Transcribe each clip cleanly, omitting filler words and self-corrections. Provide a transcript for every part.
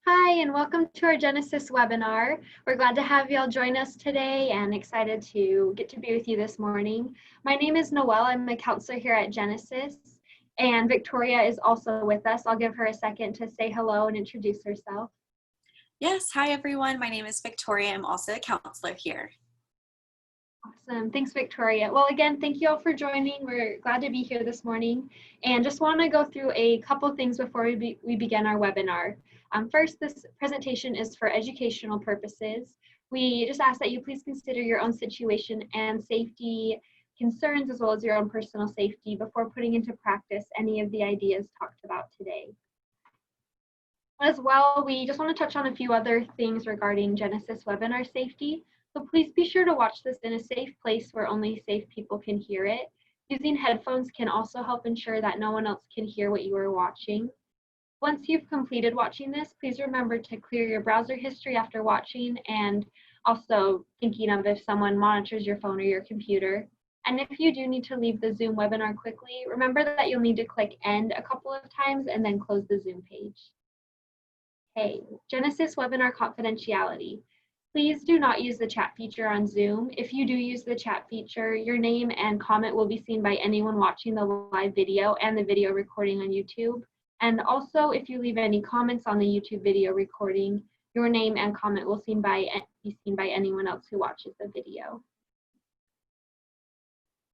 Hi, and welcome to our Genesis webinar. We're glad to have you all join us today and excited to get to be with you this morning. My name is Noelle. I'm a counselor here at Genesis, and Victoria is also with us. I'll give her a second to say hello and introduce herself. Yes, hi everyone. My name is Victoria. I'm also a counselor here. Awesome. Thanks, Victoria. Well, again, thank you all for joining. We're glad to be here this morning and just want to go through a couple things before we begin our webinar. First, this presentation is for educational purposes. We just ask that you please consider your own situation and safety concerns as well as your own personal safety before putting into practice any of the ideas talked about today. As well, we just want to touch on a few other things regarding Genesis webinar safety. So please be sure to watch this in a safe place where only safe people can hear it. Using headphones can also help ensure that no one else can hear what you are watching. Once you've completed watching this, please remember to clear your browser history after watching and also thinking of if someone monitors your phone or your computer. And if you do need to leave the Zoom webinar quickly, remember that you'll need to click end a couple of times and then close the Zoom page. Okay, Genesis webinar confidentiality. Please do not use the chat feature on Zoom. If you do use the chat feature, your name and comment will be seen by anyone watching the live video and the video recording on YouTube. And also, if you leave any comments on the YouTube video recording, your name and comment will be seen by anyone else who watches the video.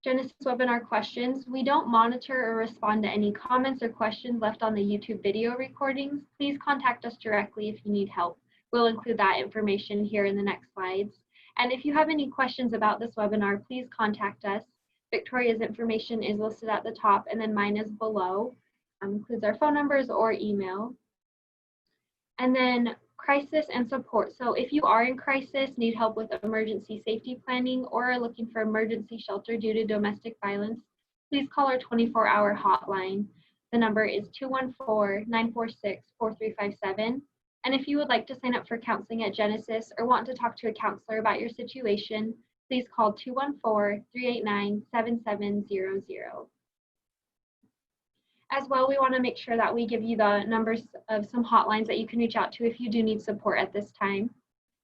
Genesis webinar questions. We don't monitor or respond to any comments or questions left on the YouTube video recordings. Please contact us directly if you need help. We'll include that information here in the next slides. And if you have any questions about this webinar, please contact us. Victoria's information is listed at the top and then mine is below. Includes our phone numbers or email. And then crisis and support. So if you are in crisis, need help with emergency safety planning, or are looking for emergency shelter due to domestic violence, please call our 24-hour hotline. The number is 214-946-4357. And if you would like to sign up for counseling at Genesis or want to talk to a counselor about your situation, please call 214-389-7700. As well, we want to make sure that we give you the numbers of some hotlines that you can reach out to if you do need support at this time.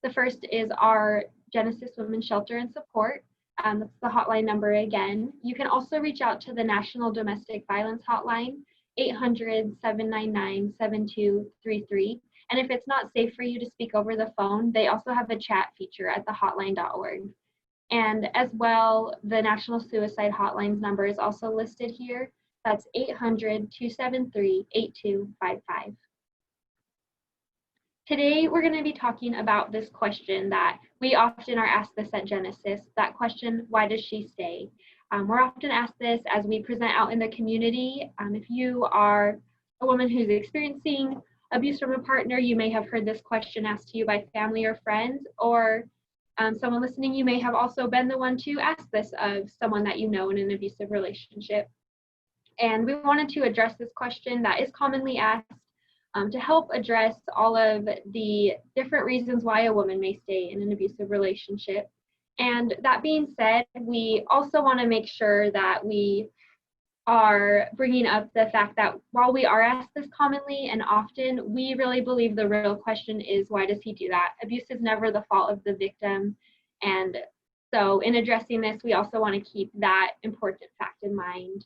The first is our Genesis Women's Shelter and Support. That's the hotline number again. You can also reach out to the National Domestic Violence Hotline, 800-799-7233. And if it's not safe for you to speak over the phone, they also have a chat feature at thehotline.org. And as well, the National Suicide Hotline's number is also listed here. That's 800-273-8255. Today, we're going to be talking about this question that we often are asked this at Genesis, that question, why does she stay? We're often asked this as we present out in the community. If you are a woman who's experiencing abuse from a partner, you may have heard this question asked to you by family or friends, or someone listening, you may have also been the one to ask this of someone that you know in an abusive relationship. And we wanted to address this question that is commonly asked to help address all of the different reasons why a woman may stay in an abusive relationship. And that being said, we also want to make sure that we are bringing up the fact that while we are asked this commonly and often, we really believe the real question is, why does he do that? Abuse is never the fault of the victim. And so in addressing this, we also want to keep that important fact in mind.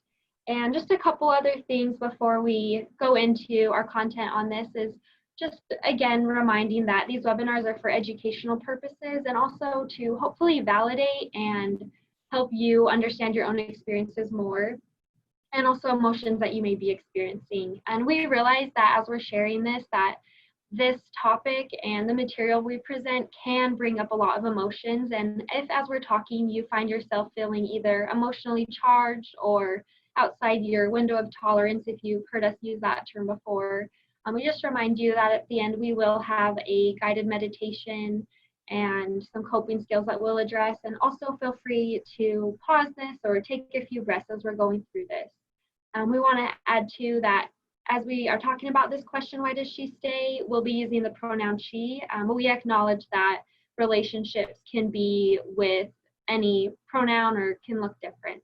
And just a couple other things before we go into our content on this is just, again, reminding that these webinars are for educational purposes and also to hopefully validate and help you understand your own experiences more and also emotions that you may be experiencing. And we realize that as we're sharing this, that this topic and the material we present can bring up a lot of emotions. And if as we're talking, you find yourself feeling either emotionally charged or outside your window of tolerance, if you've heard us use that term before, we just remind you that at the end we will have a guided meditation and some coping skills that we'll address. And also feel free to pause this or take a few breaths as we're going through this. We want to add too that as we are talking about this question, why does she stay, we'll be using the pronoun she, but we acknowledge that relationships can be with any pronoun or can look different.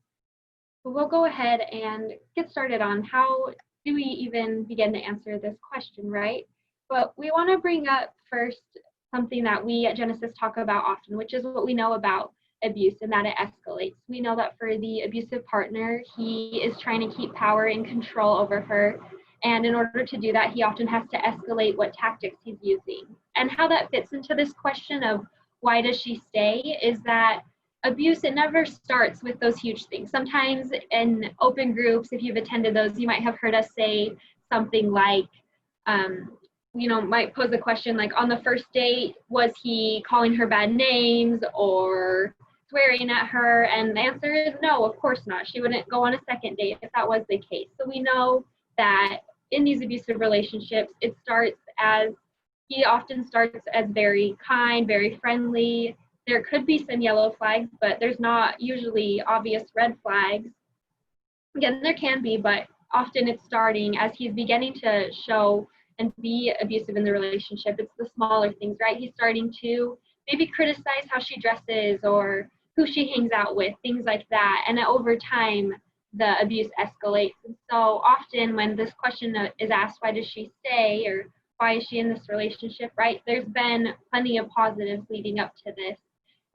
But we'll go ahead and get started on how do we even begin to answer this question, right? But we want to bring up first something that we at Genesis talk about often, which is what we know about abuse and that it escalates. We know that for the abusive partner, he is trying to keep power and control over her. And in order to do that, he often has to escalate what tactics he's using. And how that fits into this question of why does she stay is that abuse, it never starts with those huge things. Sometimes in open groups, if you've attended those, you might have heard us say something like, might pose a question like, on the first date, was he calling her bad names or swearing at her? And the answer is no, of course not. She wouldn't go on a second date if that was the case. So we know that in these abusive relationships, he often starts as very kind, very friendly. There could be some yellow flags, but there's not usually obvious red flags. Again, there can be, but often it's starting as he's beginning to show and be abusive in the relationship. It's the smaller things, right? He's starting to maybe criticize how she dresses or who she hangs out with, things like that. And over time, the abuse escalates. And so often when this question is asked, why does she stay, or why is she in this relationship, right? There's been plenty of positives leading up to this.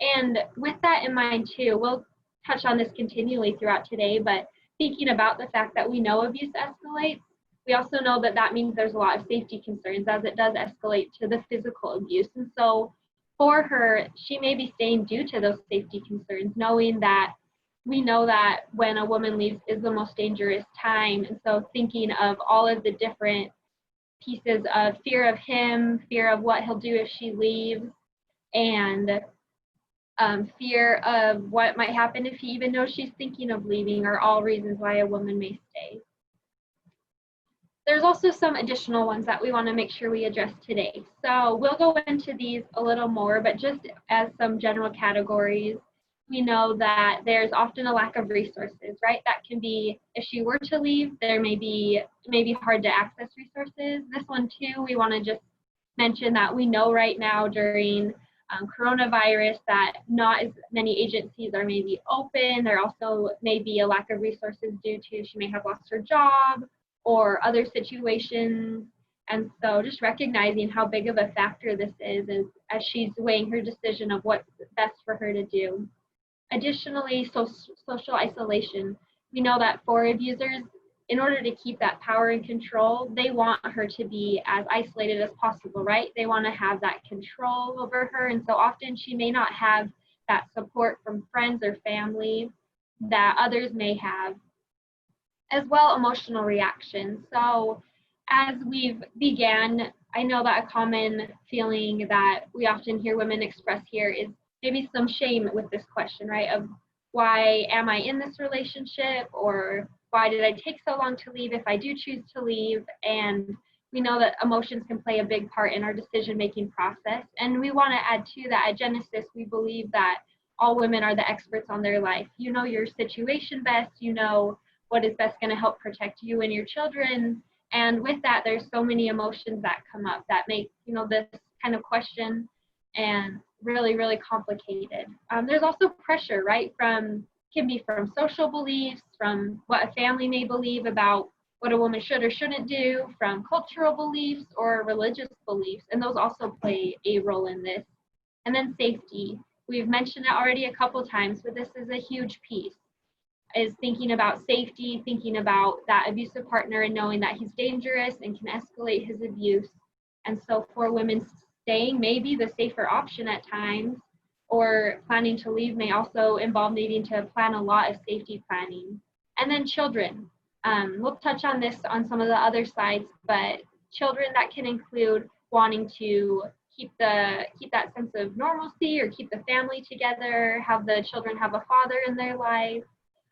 And with that in mind too, we'll touch on this continually throughout today, but thinking about the fact that we know abuse escalates, we also know that that means there's a lot of safety concerns as it does escalate to the physical abuse. And so for her, she may be staying due to those safety concerns, knowing that we know that when a woman leaves is the most dangerous time. And so thinking of all of the different pieces of fear of him, fear of what he'll do if she leaves, and fear of what might happen if he even knows she's thinking of leaving are all reasons why a woman may stay. There's also some additional ones that we want to make sure we address today. So we'll go into these a little more, but just as some general categories, we know that there's often a lack of resources, right? That can be, if she were to leave, it may be hard to access resources. This one too, we want to just mention that we know right now during coronavirus that not as many agencies are maybe open. There also may be a lack of resources due to she may have lost her job or other situations. And so just recognizing how big of a factor this is as she's weighing her decision of what's best for her to do. Additionally, social isolation. We know that for abusers, in order to keep that power and control, they want her to be as isolated as possible, right? They want to have that control over her. And so often she may not have that support from friends or family that others may have. As well, emotional reaction. So as we've began, I know that a common feeling that we often hear women express here is maybe some shame with this question, right? Of why am I in this relationship, or why did I take so long to leave if I do choose to leave? And we know that emotions can play a big part in our decision-making process. And we want to add to that, at Genesis, we believe that all women are the experts on their life. You know your situation best, you know what is best going to help protect you and your children. And with that, there's so many emotions that come up that make, this kind of question and really, really complicated. There's also pressure, right? Can be from social beliefs, from what a family may believe about what a woman should or shouldn't do, from cultural beliefs or religious beliefs. And those also play a role in this. And then safety. We've mentioned it already a couple times, but this is a huge piece. Is thinking about safety, thinking about that abusive partner and knowing that he's dangerous and can escalate his abuse. And so for women, staying may be the safer option at times, or planning to leave may also involve needing to plan a lot of safety planning. And then children. We'll touch on this on some of the other slides, but children, that can include wanting to keep that sense of normalcy or keep the family together, have the children have a father in their life.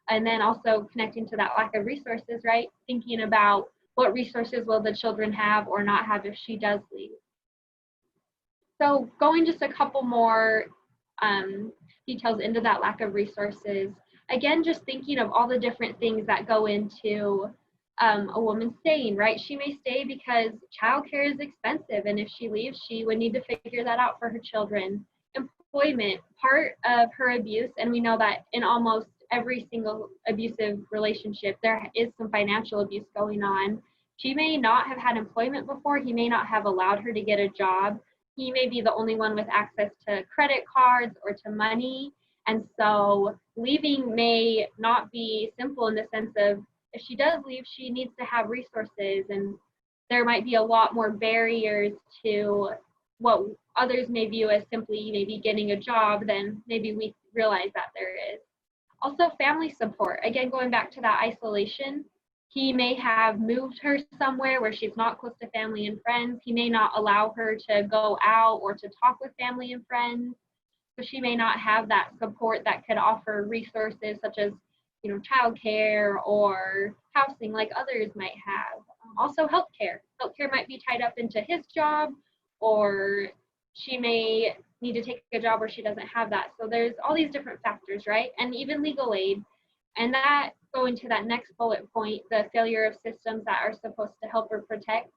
And then also connecting to that lack of resources, right? Thinking about what resources will the children have or not have if she does leave. So going just a couple more details into that lack of resources. Again, just thinking of all the different things that go into a woman staying, right? She may stay because childcare is expensive, and if she leaves, she would need to figure that out for her children. Employment, part of her abuse, and we know that in almost every single abusive relationship, there is some financial abuse going on. She may not have had employment before. He may not have allowed her to get a job. He may be the only one with access to credit cards or to money. And so leaving may not be simple in the sense of if she does leave, she needs to have resources, and there might be a lot more barriers to what others may view as simply maybe getting a job than maybe we realize that there is. Also, family support. Again, going back to that isolation, he may have moved her somewhere where she's not close to family and friends. He may not allow her to go out or to talk with family and friends. So she may not have that support that could offer resources such as, childcare or housing like others might have. Also, healthcare. Healthcare might be tied up into his job, or she may need to take a job where she doesn't have that. So there's all these different factors, right? And even legal aid. And that going to that next bullet point, the failure of systems that are supposed to help or protect.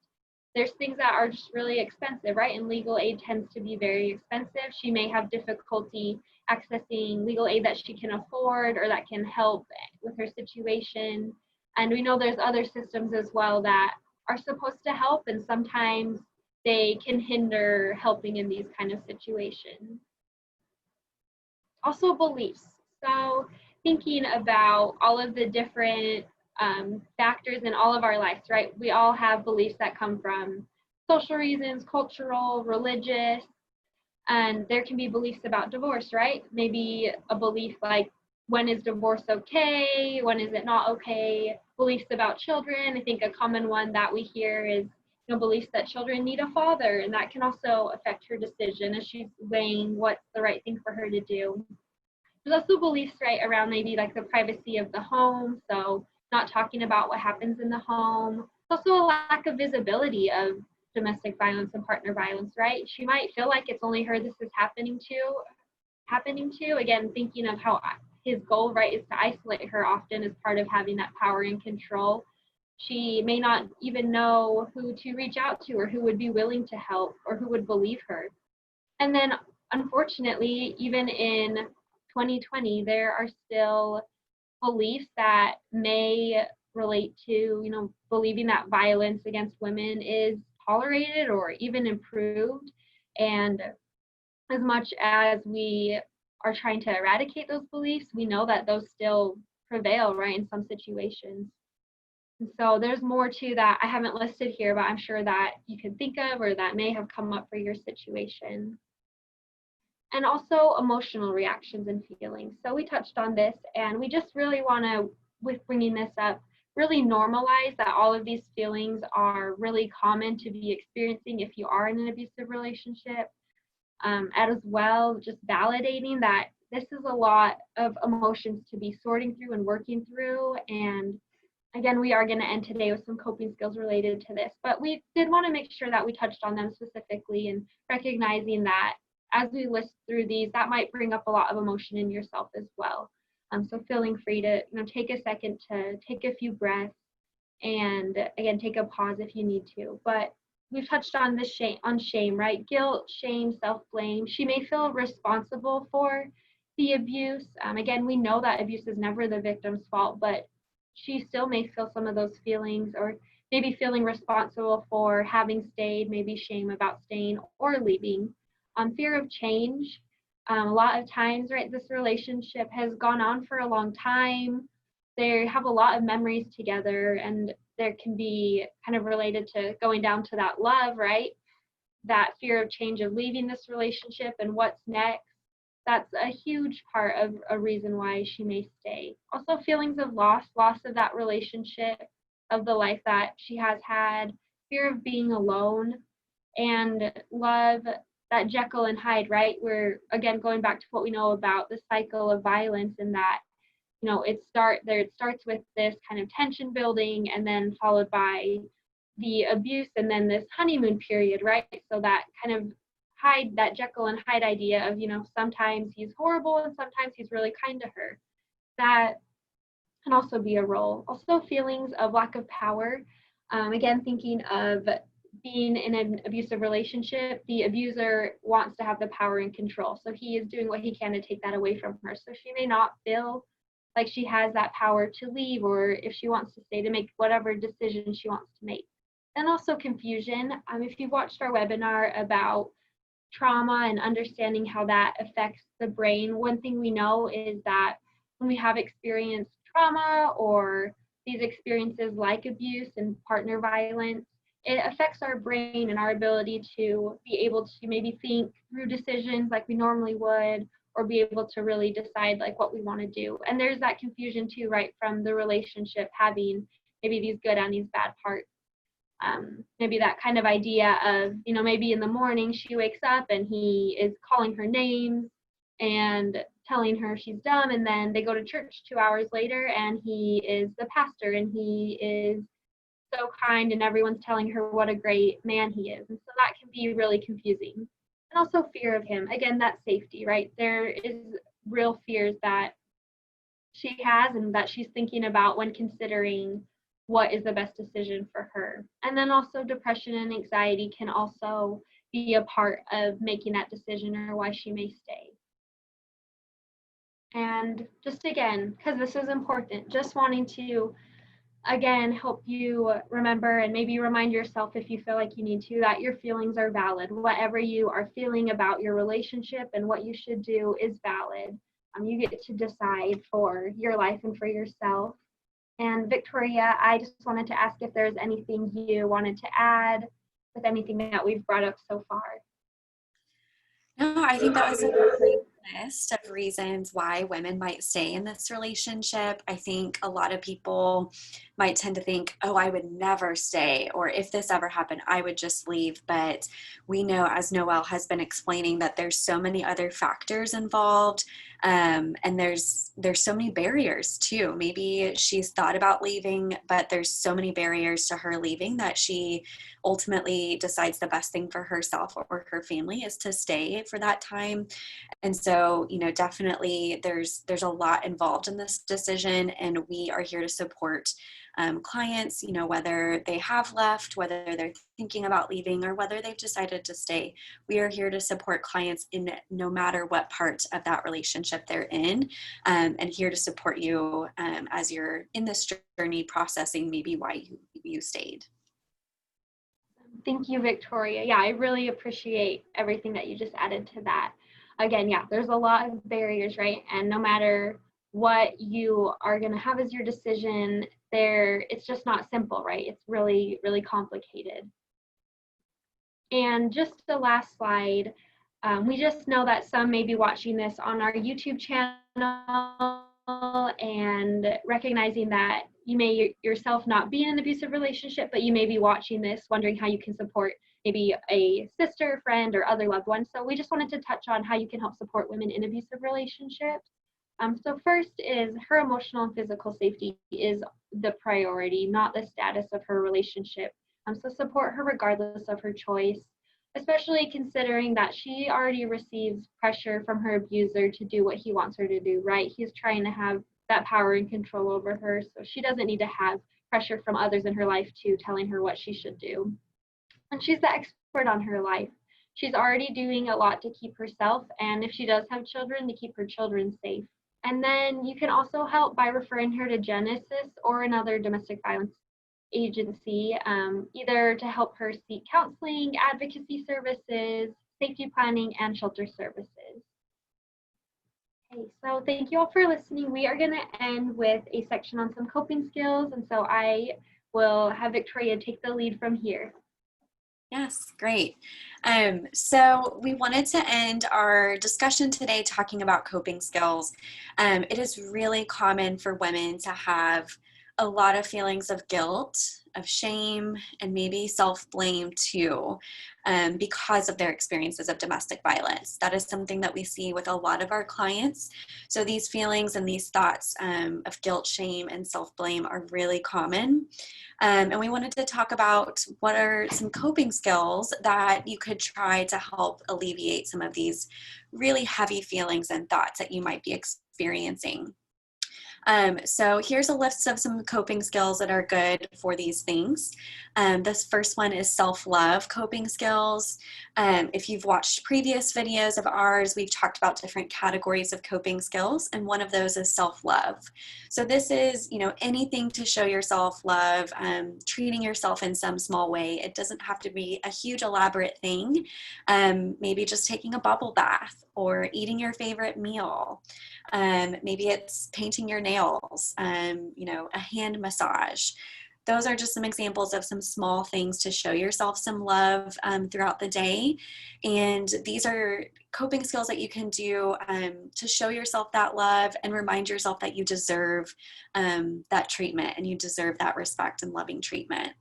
There's things that are just really expensive, right? And legal aid tends to be very expensive. She may have difficulty accessing legal aid that she can afford or that can help with her situation. And we know there's other systems as well that are supposed to help, and sometimes they can hinder helping in these kind of situations. Also, beliefs. So thinking about all of the different factors in all of our lives, right? We all have beliefs that come from social reasons, cultural, religious, and there can be beliefs about divorce, right? Maybe a belief like, when is divorce okay? When is it not okay? Beliefs about children. I think a common one that we hear is, beliefs that children need a father, and that can also affect her decision as she's weighing what's the right thing for her to do. There's also beliefs, right, around maybe like the privacy of the home, so not talking about what happens in the home. Also a lack of visibility of domestic violence and partner violence, right? She might feel like it's only her this is happening to. Again, thinking of how his goal, right, is to isolate her often as part of having that power and control. She may not even know who to reach out to or who would be willing to help or who would believe her. And then unfortunately, even in 2020, there are still beliefs that may relate to, believing that violence against women is tolerated or even improved. And as much as we are trying to eradicate those beliefs, we know that those still prevail, right, in some situations. And so there's more to that I haven't listed here, but I'm sure that you can think of or that may have come up for your situation. And also emotional reactions and feelings. So we touched on this, and we just really want to, with bringing this up, really normalize that all of these feelings are really common to be experiencing if you are in an abusive relationship. As well, just validating that this is a lot of emotions to be sorting through and working through. And again, we are going to end today with some coping skills related to this, but we did want to make sure that we touched on them specifically and recognizing that as we list through these, that might bring up a lot of emotion in yourself as well. So feeling free to take a second to take a few breaths and again, take a pause if you need to. But we've touched on this shame, right? Guilt, shame, self-blame. She may feel responsible for the abuse. Again, we know that abuse is never the victim's fault, but she still may feel some of those feelings, or maybe feeling responsible for having stayed, maybe shame about staying or leaving. Fear of change. A lot of times, right, this relationship has gone on for a long time. They have a lot of memories together, and there can be kind of related to going down to that love, right? That fear of change of leaving this relationship and what's next. That's a huge part of a reason why she may stay. Also, feelings of loss of that relationship, of the life that she has had, fear of being alone, and love, that Jekyll and Hyde, right? We're again going back to what we know about the cycle of violence, and that it starts with this kind of tension building, and then followed by the abuse, and then this honeymoon period, right? So that kind of Hyde, that Jekyll and Hyde idea of sometimes he's horrible and sometimes he's really kind to her. That can also be a role. Also, feelings of lack of power. Again, thinking of being in an abusive relationship, the abuser wants to have the power and control. So he is doing what he can to take that away from her. So she may not feel like she has that power to leave, or if she wants to stay, to make whatever decision she wants to make. And also confusion. If you've watched our webinar about trauma and understanding how that affects the brain, one thing we know is that when we have experienced trauma or these experiences like abuse and partner violence, it affects our brain and our ability to be able to maybe think through decisions like we normally would, or be able to really decide like what we want to do. And there's that confusion too, right, from the relationship having maybe these good and these bad parts. Maybe that kind of idea of, maybe in the morning she wakes up and he is calling her names and telling her she's dumb, and then they go to church 2 hours later and he is the pastor and he is so kind and everyone's telling her what a great man he is. And so that can be really confusing. And also fear of him. Again, that safety, right? There is real fears that she has and that she's thinking about when considering what is the best decision for her. And then also depression and anxiety can also be a part of making that decision or why she may stay. And just again, because this is important, just wanting to again help you remember and maybe remind yourself, if you feel like you need to, that your feelings are valid. Whatever you are feeling about your relationship and what you should do is valid. You get to decide for your life and for yourself. And Victoria, I just wanted to ask if there's anything you wanted to add with anything that we've brought up so far. No, I think that was a great list of reasons why women might stay in this relationship. I think a lot of people might tend to think, oh, I would never stay, or if this ever happened, I would just leave. But we know, as Noelle has been explaining, that there's so many other factors involved, and there's so many barriers too. Maybe she's thought about leaving, but there's so many barriers to her leaving that she ultimately decides the best thing for herself or her family is to stay for that time. And so, definitely there's a lot involved in this decision, and we are here to support clients, whether they have left, whether they're thinking about leaving, or whether they've decided to stay. We are here to support clients in no matter what part of that relationship they're in, and here to support you as you're in this journey processing maybe why you stayed. Thank you, Victoria. Yeah, I really appreciate everything that you just added to that. Again, yeah, there's a lot of barriers, right? And no matter what you are going to have as your decision, it's just not simple, right? It's really, really complicated. And just the last slide, we just know that some may be watching this on our YouTube channel and recognizing that you may yourself not be in an abusive relationship, but you may be watching this wondering how you can support maybe a sister, friend, or other loved one. So we just wanted to touch on how you can help support women in abusive relationships. So first is her emotional and physical safety is the priority, not the status of her relationship. So support her regardless of her choice, especially considering that she already receives pressure from her abuser to do what he wants her to do, right? He's trying to have that power and control over her, so she doesn't need to have pressure from others in her life too, telling her what she should do. And she's the expert on her life. She's already doing a lot to keep herself, and if she does have children, to keep her children safe. And then you can also help by referring her to Genesis or another domestic violence agency, either to help her seek counseling, advocacy services, safety planning, and shelter services. Okay, so thank you all for listening. We are going to end with a section on some coping skills, and so I will have Victoria take the lead from here. Yes, great. So we wanted to end our discussion today talking about coping skills. It is really common for women to have a lot of feelings of guilt, of shame, and maybe self-blame too, because of their experiences of domestic violence. That is something that we see with a lot of our clients. So these feelings and these thoughts of guilt, shame, and self-blame are really common. And we wanted to talk about what are some coping skills that you could try to help alleviate some of these really heavy feelings and thoughts that you might be experiencing. So here's a list of some coping skills that are good for these things. This first one is self-love coping skills. If you've watched previous videos of ours, we've talked about different categories of coping skills, and one of those is self-love. So this is, anything to show yourself love, treating yourself in some small way. It doesn't have to be a huge elaborate thing. Maybe just taking a bubble bath or eating your favorite meal. Maybe it's painting your nails, a hand massage. Those are just some examples of some small things to show yourself some love throughout the day. And these are coping skills that you can do to show yourself that love and remind yourself that you deserve that treatment and you deserve that respect and loving treatment.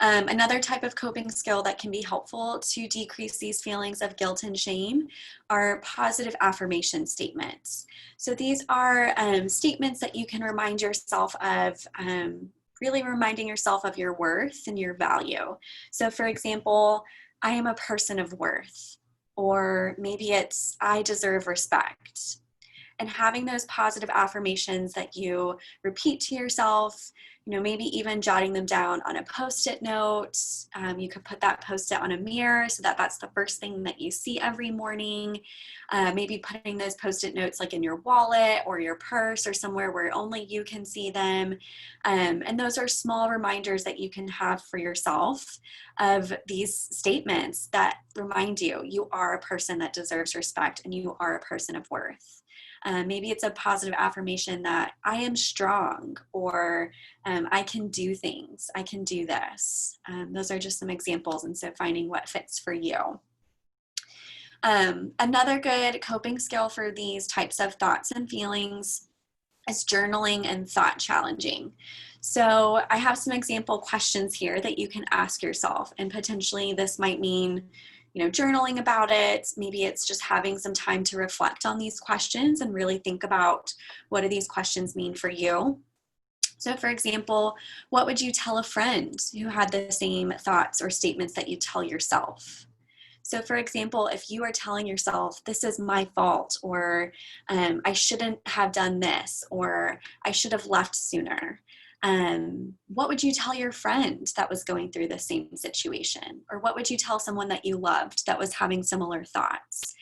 Another type of coping skill that can be helpful to decrease these feelings of guilt and shame are positive affirmation statements. So these are statements that you can remind yourself of, really reminding yourself of your worth and your value. So for example, I am a person of worth, or maybe it's I deserve respect. And having those positive affirmations that you repeat to yourself, maybe even jotting them down on a Post-it note. You could put that Post-it on a mirror so that that's the first thing that you see every morning. Maybe putting those Post-it notes like in your wallet or your purse or somewhere where only you can see them. And those are small reminders that you can have for yourself of these statements that remind you, you are a person that deserves respect and you are a person of worth. Maybe it's a positive affirmation that I am strong, or I can do things, I can do this. Those are just some examples, and so finding what fits for you. Another good coping skill for these types of thoughts and feelings is journaling and thought challenging. So I have some example questions here that you can ask yourself, and potentially this might mean journaling about it. Maybe it's just having some time to reflect on these questions and really think about what do these questions mean for you. So for example, what would you tell a friend who had the same thoughts or statements that you tell yourself? So for example, if you are telling yourself, this is my fault, or I shouldn't have done this, or I should have left sooner, what would you tell your friend that was going through the same situation? Or what would you tell someone that you loved that was having similar thoughts?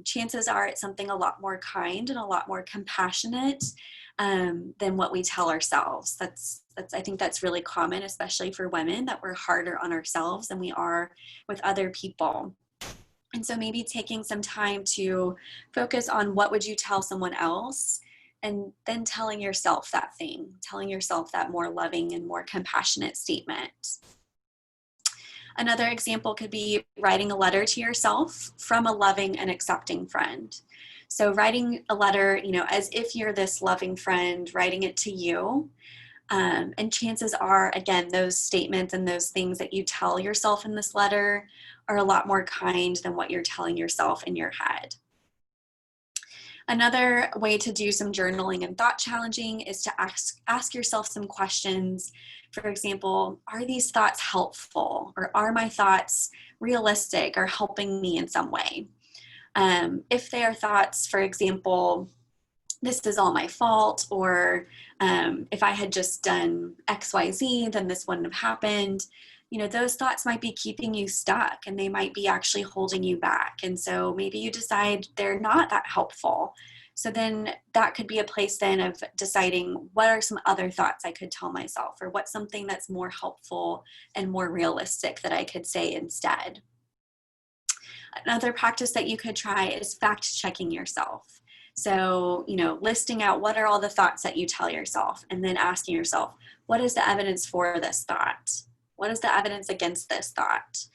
Chances are it's something a lot more kind and a lot more compassionate than what we tell ourselves. I think that's really common, especially for women, that we're harder on ourselves than we are with other people. And so maybe taking some time to focus on what would you tell someone else, and then telling yourself that thing, telling yourself that more loving and more compassionate statement. Another example could be writing a letter to yourself from a loving and accepting friend. So writing a letter, as if you're this loving friend, writing it to you. And chances are, again, those statements and those things that you tell yourself in this letter are a lot more kind than what you're telling yourself in your head. Another way to do some journaling and thought challenging is to ask yourself some questions. For example, are these thoughts helpful, or are my thoughts realistic or helping me in some way? If they are thoughts, for example, this is all my fault, or if I had just done XYZ, then this wouldn't have happened. Those thoughts might be keeping you stuck, and they might be actually holding you back. And so maybe you decide they're not that helpful. So then that could be a place then of deciding, what are some other thoughts I could tell myself, or what's something that's more helpful and more realistic that I could say instead. Another practice that you could try is fact checking yourself. So, listing out what are all the thoughts that you tell yourself, and then asking yourself, what is the evidence for this thought? What is the evidence against this thought?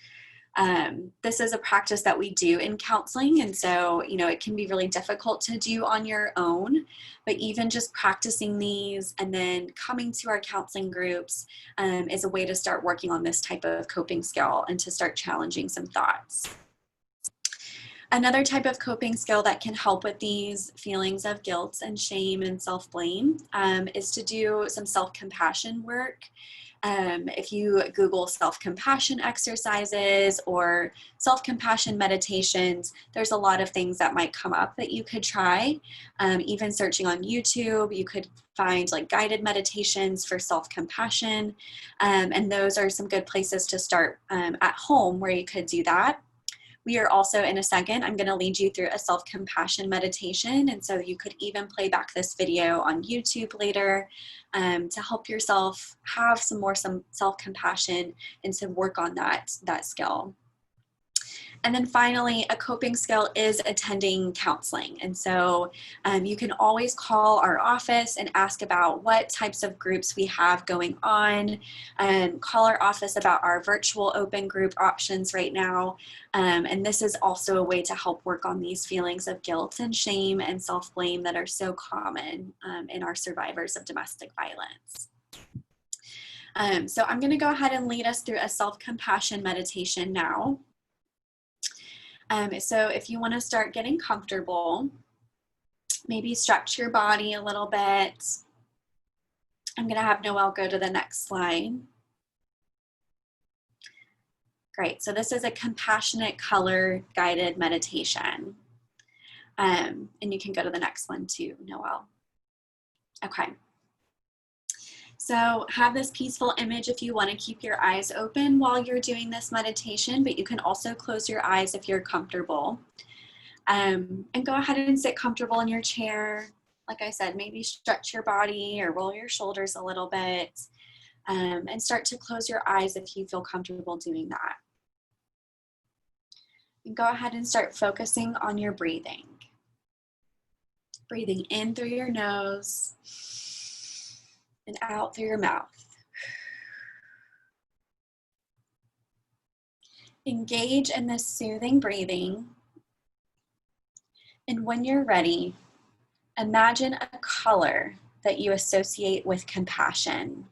This is a practice that we do in counseling, and so, it can be really difficult to do on your own, but even just practicing these and then coming to our counseling groups is a way to start working on this type of coping skill and to start challenging some thoughts. Another type of coping skill that can help with these feelings of guilt and shame and self-blame is to do some self-compassion work. If you Google self-compassion exercises or self-compassion meditations, there's a lot of things that might come up that you could try. Even searching on YouTube, you could find like guided meditations for self-compassion. And those are some good places to start at home where you could do that. We are also, in a second, I'm going to lead you through a self-compassion meditation. And so you could even play back this video on YouTube later to help yourself have some self-compassion and to work on that skill. And then finally, a coping skill is attending counseling. And so you can always call our office and ask about what types of groups we have going on. Call our office about our virtual open group options right now. And this is also a way to help work on these feelings of guilt and shame and self-blame that are so common in our survivors of domestic violence. So I'm going to go ahead and lead us through a self-compassion meditation now. So if you want to start getting comfortable, maybe stretch your body a little bit. I'm going to have Noelle go to the next slide. Great. So this is a compassionate color guided meditation. And you can go to the next one too, Noelle. Okay. So have this peaceful image if you want to keep your eyes open while you're doing this meditation, but you can also close your eyes if you're comfortable. And go ahead and sit comfortable in your chair. Like I said, maybe stretch your body or roll your shoulders a little bit, and start to close your eyes if you feel comfortable doing that. And go ahead and start focusing on your breathing. Breathing in through your nose and out through your mouth. Engage in this soothing breathing. And when you're ready, imagine a color that you associate with compassion.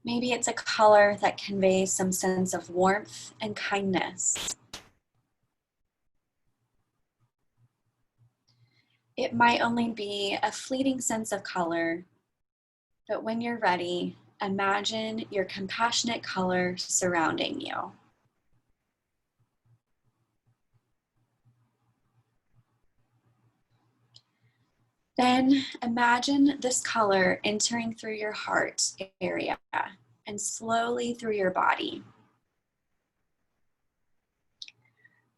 Maybe it's a color that conveys some sense of warmth and kindness. It might only be a fleeting sense of color, but when you're ready, imagine your compassionate color surrounding you. Then imagine this color entering through your heart area and slowly through your body.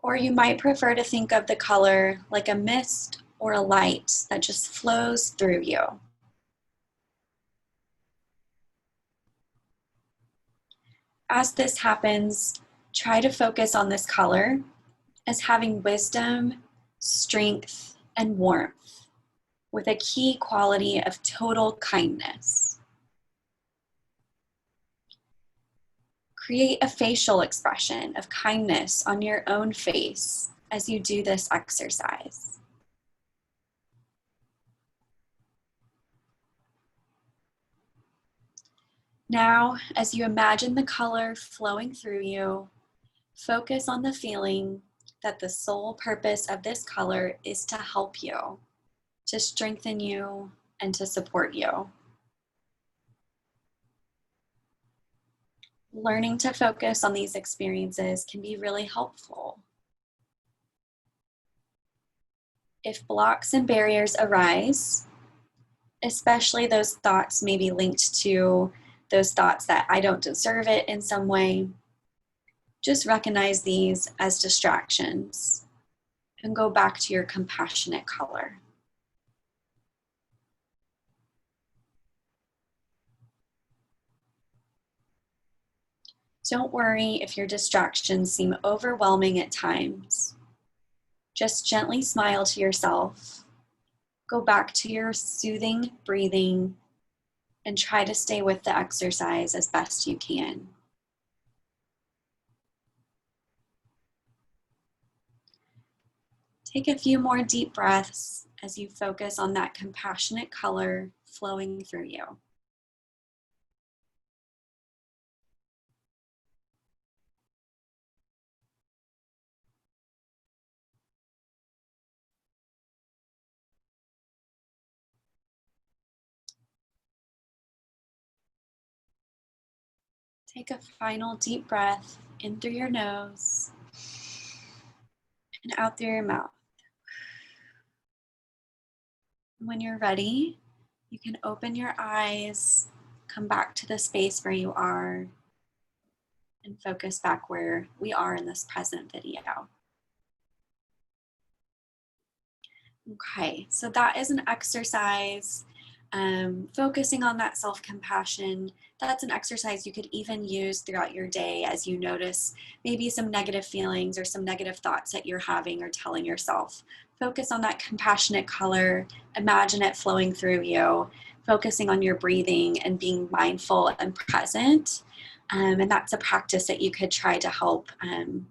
Or you might prefer to think of the color like a mist or a light that just flows through you. As this happens, try to focus on this color as having wisdom, strength, and warmth, with a key quality of total kindness. Create a facial expression of kindness on your own face as you do this exercise. Now, as you imagine the color flowing through you, focus on the feeling that the sole purpose of this color is to help you, to strengthen you, and to support you. Learning to focus on these experiences can be really helpful. If blocks and barriers arise, especially those thoughts may be linked to those thoughts that I don't deserve it in some way, just recognize these as distractions and go back to your compassionate color. Don't worry if your distractions seem overwhelming at times. Just gently smile to yourself. Go back to your soothing breathing and try to stay with the exercise as best you can. Take a few more deep breaths as you focus on that compassionate color flowing through you. Take a final deep breath in through your nose and out through your mouth. When you're ready, you can open your eyes, come back to the space where you are, and focus back where we are in this present video. Okay, so that is an exercise focusing on that self-compassion. That's an exercise you could even use throughout your day as you notice maybe some negative feelings or some negative thoughts that you're having or telling yourself. Focus on that compassionate color, imagine it flowing through you, focusing on your breathing and being mindful and present. And that's a practice that you could try to help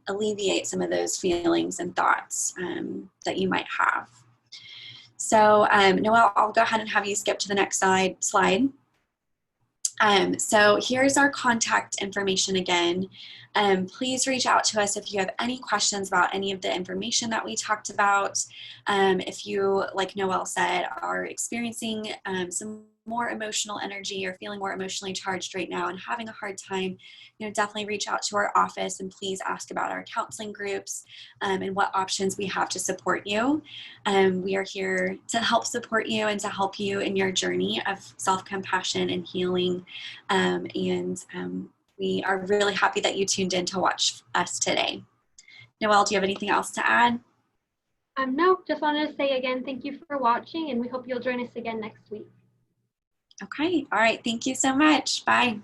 alleviate some of those feelings and thoughts that you might have. So Noelle, I'll go ahead and have you skip to the next slide. So here's our contact information again. Please reach out to us if you have any questions about any of the information that we talked about. If you, like Noelle said, are experiencing some more emotional energy or feeling more emotionally charged right now and having a hard time, definitely reach out to our office and please ask about our counseling groups and what options we have to support you. We are here to help support you and to help you in your journey of self-compassion and healing. We are really happy that you tuned in to watch us today. Noelle, do you have anything else to add? No, just wanted to say again, thank you for watching, and we hope you'll join us again next week. Okay, all right, thank you so much. Bye.